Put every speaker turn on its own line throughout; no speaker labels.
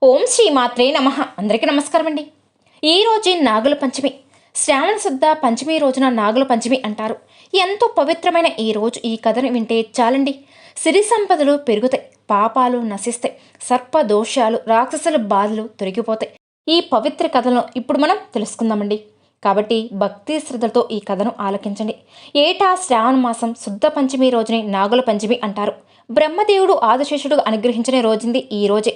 ఓం శ్రీ మాత్రే నమః. అందరికీ నమస్కారం అండి. ఈరోజు నాగుల పంచమి. శ్రావణ శుద్ధ పంచమి రోజున నాగుల పంచమి అంటారు. ఎంతో పవిత్రమైన ఈ రోజు ఈ కథను వింటే చాలండి. సిరి సంపదలు పెరుగుతాయి, పాపాలు నశిస్తాయి, సర్ప దోషాలు రాక్షసుల బాధలు తొలగిపోతాయి. ఈ పవిత్ర కథను ఇప్పుడు మనం తెలుసుకుందామండి. కాబట్టి భక్తి శ్రద్ధలతో ఈ కథను ఆలకించండి. ఏటా శ్రావణ మాసం శుద్ధ పంచమి రోజుని నాగుల పంచమి అంటారు. బ్రహ్మదేవుడు ఆదిశేషుడుగా అనుగ్రహించిన రోజుంది ఈ రోజే.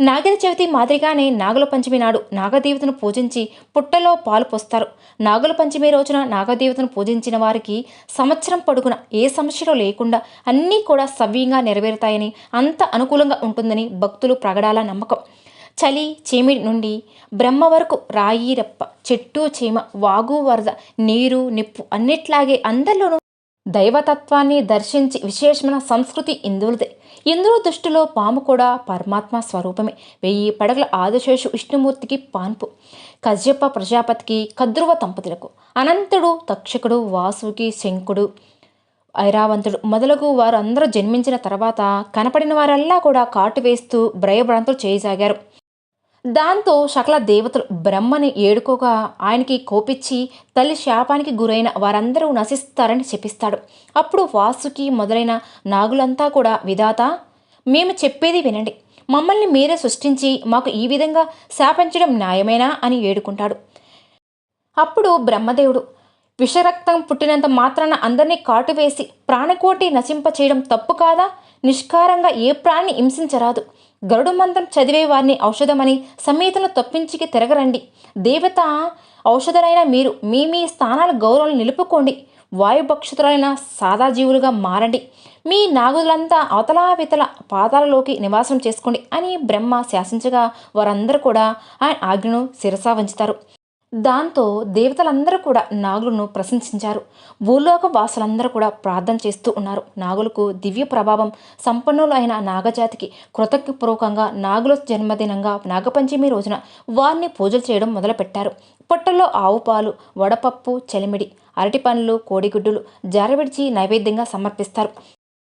నాగర చవితి మాదిరిగానే నాగుల పంచమి నాడు నాగదేవతను పూజించి పుట్టలో పాలు పోస్తారు. నాగుల పంచమి రోజున నాగదేవతను పూజించిన వారికి సంవత్సరం పొడుగున ఏ సమస్యలు లేకుండా అన్నీ కూడా సవ్యంగా నెరవేరుతాయని, అంత అనుకూలంగా ఉంటుందని భక్తులు ప్రగడాల నమ్మకం. చలి చీమిడి నుండి బ్రహ్మ వరకు రాయి రెప్ప, చెట్టు చీమ, వాగు వరద, నీరు నిప్పు అన్నిట్లాగే అందరిలోనూ దైవతత్వాన్ని దర్శించి విశేషమైన సంస్కృతి ఇందులదే. ఇందులో దృష్టిలో పాము కూడా పరమాత్మ స్వరూపమే. 1000 పడగల ఆదిశేషు విష్ణుమూర్తికి పాన్పు, కశ్యప ప్రజాపతికి, కద్రువ దంపతులకు, అనంతుడు తక్షకుడు, వాసుకి శంకుడు, ఐరావంతుడు మొదలగు వారు అందరూ జన్మించిన తర్వాత కనపడిన వారల్లా కూడా కాటు వేస్తూ భయభ్రాంతులు చేయసాగారు. దాంతో సకల దేవతలు బ్రహ్మని ఏడుకోగా ఆయనకి కోపించి తల్లి శాపానికి గురైన వారందరూ నశిస్తారని చెప్పిస్తాడు. అప్పుడు వాసుకి మొదలైన నాగులంతా కూడా, విధాత, మేము చెప్పేది వినండి. మమ్మల్ని మీరే సృష్టించి మాకు ఈ విధంగా శాపించడం న్యాయమేనా అని ఏడుకుంటాడు. అప్పుడు బ్రహ్మదేవుడు, విషరక్తం పుట్టినంత మాత్రాన అందరినీ కాటువేసి ప్రాణకోటి నశింప చేయడం తప్పు కాదా? నిష్కారంగా ఏ ప్రాణిని హింసించరాదు. గరుడు మంత్రం చదివే వారిని ఔషధమని సమేతను తప్పించికి తిరగరండి. దేవత ఔషధులైన మీరు మీ మీ స్థానాల గౌరవం నిలుపుకోండి. వాయుభక్షతులైన సాదా జీవులుగా మారండి. మీ నాగులంతా అవతలావితల పాతాలలోకి నివాసం చేసుకోండి అని బ్రహ్మ శాసించగా వారందరూ కూడా ఆయన ఆజ్ఞను శిరసా వంచుతారు. దాంతో దేవతలందరూ కూడా నాగులను ప్రశంసించారు. భూలోక వాసులందరూ కూడా ప్రార్థన చేస్తూ ఉన్నారు. నాగులకు దివ్య ప్రభావం సంపన్నులు అయిన నాగజాతికి కృతజ్ఞపూర్వకంగా నాగుల జన్మదినంగా నాగపంచమి రోజున వారిని పూజలు చేయడం మొదలుపెట్టారు. పొట్టల్లో ఆవు పాలు, వడపప్పు, చలిమిడి, అరటి పండ్లు, కోడిగుడ్డులు జారవిడిచి నైవేద్యంగా సమర్పిస్తారు.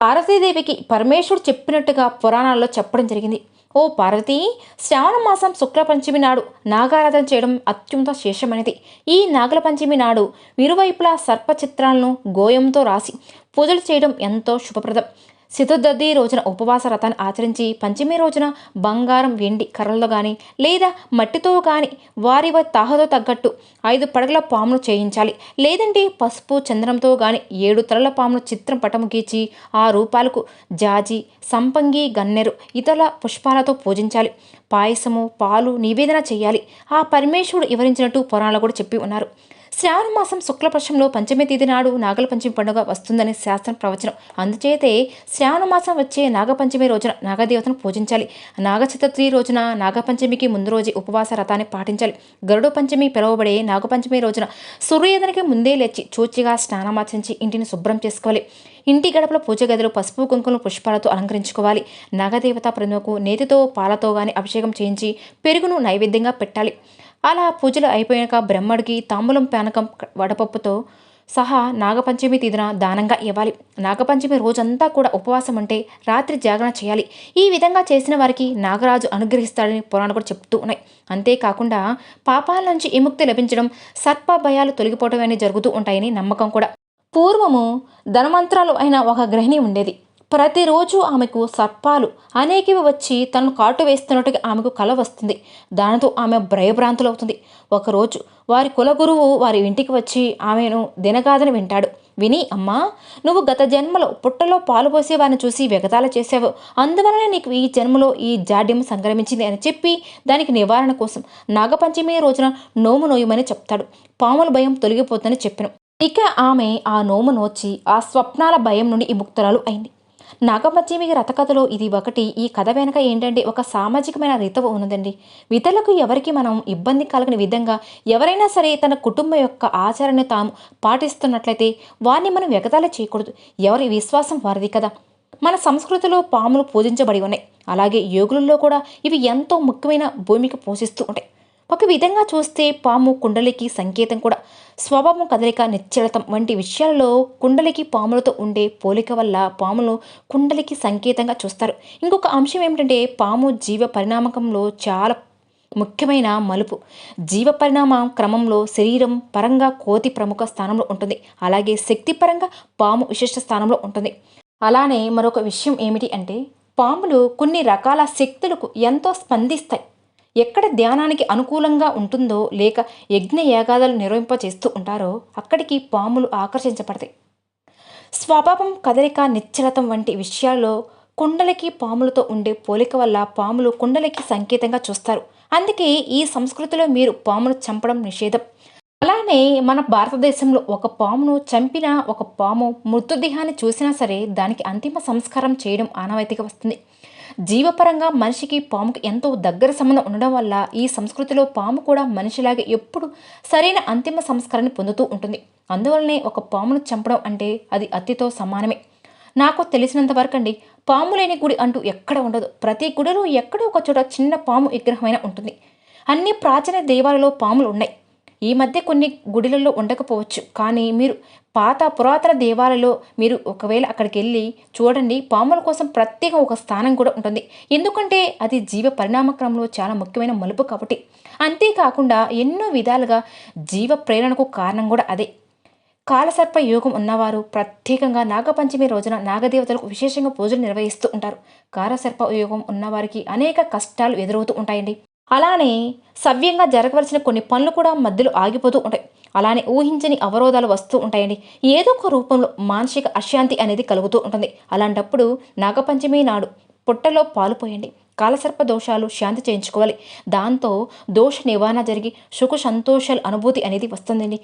పార్వతీదేవికి పరమేశ్వరుడు చెప్పినట్టుగా పురాణాల్లో చెప్పడం జరిగింది. ఓ పార్వతీ, శ్రావణ మాసం శుక్ల పంచమి నాడు నాగారాధన చేయడం అత్యంత శేషమైనది. ఈ నాగల పంచమి నాడు ఇరువైపులా సర్ప చిత్రాలను గోయంతో రాసి పూజలు చేయడం ఎంతో శుభప్రదం. చతుర్దశి రోజున ఉపవాస వ్రతాన్ని ఆచరించి పంచమి రోజున బంగారం వెండి కర్రలతో కానీ లేదా మట్టితో కానీ వారి తాహతో తగ్గట్టు 5 పడగల పామును చేయించాలి. లేదంటే పసుపు చందనంతో కానీ 7 తలల పామును చిత్రం పటము గీచి ఆ రూపాలకు జాజి, సంపంగి, గన్నేరు ఇతర పుష్పాలతో పూజించాలి. పాయసము, పాలు నివేదన చేయాలి. ఆ పరమేశ్వరుడు వివరించినట్టు పురాణాలు కూడా చెప్పి ఉన్నారు. శ్రావణ మాసం శుక్లపక్షంలో పంచమి తేదీ నాడు నాగల పంచమి పండుగ వస్తుందని శాస్త్రం ప్రవచనం. అందుచేతే శ్రావణ మాసం వచ్చే నాగపంచమి రోజున నాగదేవతను పూజించాలి. నాగచతుర్థి రోజున నాగపంచమికి ముందు రోజు ఉపవాస వ్రతాన్ని పాటించాలి. గరుడ పంచమి పిలువబడే నాగపంచమి రోజున సూర్యోదయానికి ముందే లేచి చూచిగా స్నానమాచరించి ఇంటిని శుభ్రం చేసుకోవాలి. ఇంటి గడపల పూజ గదిలో పసుపు కుంకుమ పుష్పాలతో అలంకరించుకోవాలి. నాగదేవత ప్రతిమకు నేతితో పాలతో గాని అభిషేకం చేయించి పెరుగును నైవేద్యంగా పెట్టాలి. అలా పూజలు అయిపోయాక బ్రహ్మడికి తాంబూలం పానకం వడపప్పుతో సహా నాగపంచమి తిథిన దానంగా ఇవ్వాలి. నాగపంచమి రోజంతా కూడా ఉపవాసం ఉంటే రాత్రి జాగరణ చేయాలి. ఈ విధంగా చేసిన వారికి నాగరాజు అనుగ్రహిస్తాడని పురాణాలు కూడా చెప్తూ ఉన్నాయి. అంతేకాకుండా పాపాల నుంచి విముక్తి లభించడం, సర్ప భయాలు తొలగిపోవడం అని జరుగుతూ ఉంటాయని నమ్మకం కూడా. పూర్వము ధనవంతరాలు అయిన ఒక గృహిణి ఉండేది. ప్రతిరోజు ఆమెకు సర్పాలు అనేకవి వచ్చి తనను కాటు వేస్తున్నట్టుగా ఆమెకు కల వస్తుంది. దానితో ఆమె భయభ్రాంతులవుతుంది. ఒకరోజు వారి కులగురువు వారి ఇంటికి వచ్చి ఆమెను దినగాథను వింటాడు. విని, అమ్మా, నువ్వు గత జన్మలో పుట్టలో పాలు పోసే వారిని చూసి వెగతాలు చేసావు. అందువలనే నీకు ఈ జన్మలో ఈ జాడ్యం సంక్రమించింది అని చెప్పి దానికి నివారణ కోసం నాగపంచమి రోజున నోము నోయమని చెప్తాడు. పాముల భయం తొలగిపోతుందని చెప్పాను. ఇక ఆమె ఆ నోము నోచి ఆ స్వప్నాల భయం నుండి విముక్తురాలు అయింది. నాగపంచమి రథకథలో ఇది ఒకటి. ఈ కథ వెనక ఏంటంటే ఒక సామాజికమైన రీతవు ఉన్నదండి. ఇతరులకు ఎవరికి మనం ఇబ్బంది కలగని విధంగా ఎవరైనా సరే తన కుటుంబం యొక్క ఆచరణను తాము పాటిస్తున్నట్లయితే వారిని మనం ఎగతాళి చేయకూడదు. ఎవరి విశ్వాసం వారిది కదా. మన సంస్కృతిలో పాములు పూజించబడి ఉన్నాయి. అలాగే యోగులలో కూడా ఇవి ఎంతో ముఖ్యమైన భూమిక పోషిస్తూ ఉంటాయి. ఒక విధంగా చూస్తే పాము కుండలికి సంకేతం కూడా. స్వభావం, కదలిక, నిశ్చలతం వంటి విషయాలలో కుండలికి పాములతో ఉండే పోలిక వల్ల పాములు కుండలికి సంకేతంగా చూస్తారు. ఇంకొక అంశం ఏమిటంటే పాము జీవ పరిణామకంలో చాలా ముఖ్యమైన మలుపు. జీవ పరిణామ క్రమంలో శరీరం పరంగా కోతి ప్రముఖ స్థానంలో ఉంటుంది. అలాగే శక్తి పరంగా పాము విశిష్ట స్థానంలో ఉంటుంది. అలానే మరొక విషయం ఏమిటి అంటే పాములు కొన్ని రకాల శక్తులకు ఎంతో స్పందిస్తాయి. ఎక్కడ ధ్యానానికి అనుకూలంగా ఉంటుందో లేక యజ్ఞ యాగాదాలు నిర్వహింపచేస్తూ ఉంటారో అక్కడికి పాములు ఆకర్షించబడతాయి. స్వభావం, కదలిక, నిశ్చలతం వంటి విషయాల్లో కుండలికి పాములతో ఉండే పోలిక వల్ల పాములు కుండలికి సంకేతంగా చూస్తారు. అందుకే ఈ సంస్కృతిలో మీరు పామును చంపడం నిషేధం. అలానే మన భారతదేశంలో ఒక పామును చంపిన ఒక పాము మృతదేహాన్ని చూసినా సరే దానికి అంతిమ సంస్కారం చేయడం ఆనవాయితీగా వస్తుంది. జీవపరంగా మనిషికి పాముకి ఎంతో దగ్గర సంబంధం ఉండడం వల్ల ఈ సంస్కృతిలో పాము కూడా మనిషిలాగే ఎప్పుడు సరైన అంతిమ సంస్కారాన్ని పొందుతూ ఉంటుంది. అందువల్లనే ఒక పామును చంపడం అంటే అది అతితో సమానమే. నాకు తెలిసినంత వరకు అండి, పాము లేని గుడి అంటూ ఎక్కడ ఉండదు. ప్రతి గుడిలో ఎక్కడో ఒక చోట చిన్న పాము విగ్రహమైనా ఉంటుంది. అన్ని ప్రాచీన దేవాలలో పాములు ఉన్నాయి. ఈ మధ్య కొన్ని గుడిలలో ఉండకపోవచ్చు, కానీ మీరు పాత పురాతన దేవాలలో మీరు ఒకవేళ అక్కడికి వెళ్ళి చూడండి, పాముల కోసం ప్రత్యేక ఒక స్థానం కూడా ఉంటుంది. ఎందుకంటే అది జీవ పరిణామక్రమంలో చాలా ముఖ్యమైన మలుపు కాబట్టి. అంతేకాకుండా ఎన్నో విధాలుగా జీవ ప్రేరణకు కారణం కూడా అదే. కాలసర్ప యోగం ఉన్నవారు ప్రత్యేకంగా నాగపంచమి రోజున నాగదేవతలకు విశేషంగా పూజలు నిర్వహిస్తూ ఉంటారు. కాలసర్ప యోగం ఉన్నవారికి అనేక కష్టాలు ఎదురవుతూ ఉంటాయండి. అలానే సవ్యంగా జరగవలసిన కొన్ని పనులు కూడా మధ్యలో ఆగిపోతూ ఉంటాయి. అలానే ఊహించని అవరోధాలు వస్తూ ఉంటాయండి. ఏదో ఒక రూపంలో మానసిక అశాంతి అనేది కలుగుతూ ఉంటుంది. అలాంటప్పుడు నాగపంచమి నాడు పుట్టలో పాలు పోయండి. కాలసర్ప దోషాలు శాంతి చేయించుకోవాలి. దాంతో దోష నివారణ జరిగి సుఖ సంతోషాల అనుభూతి అనేది వస్తుందండి.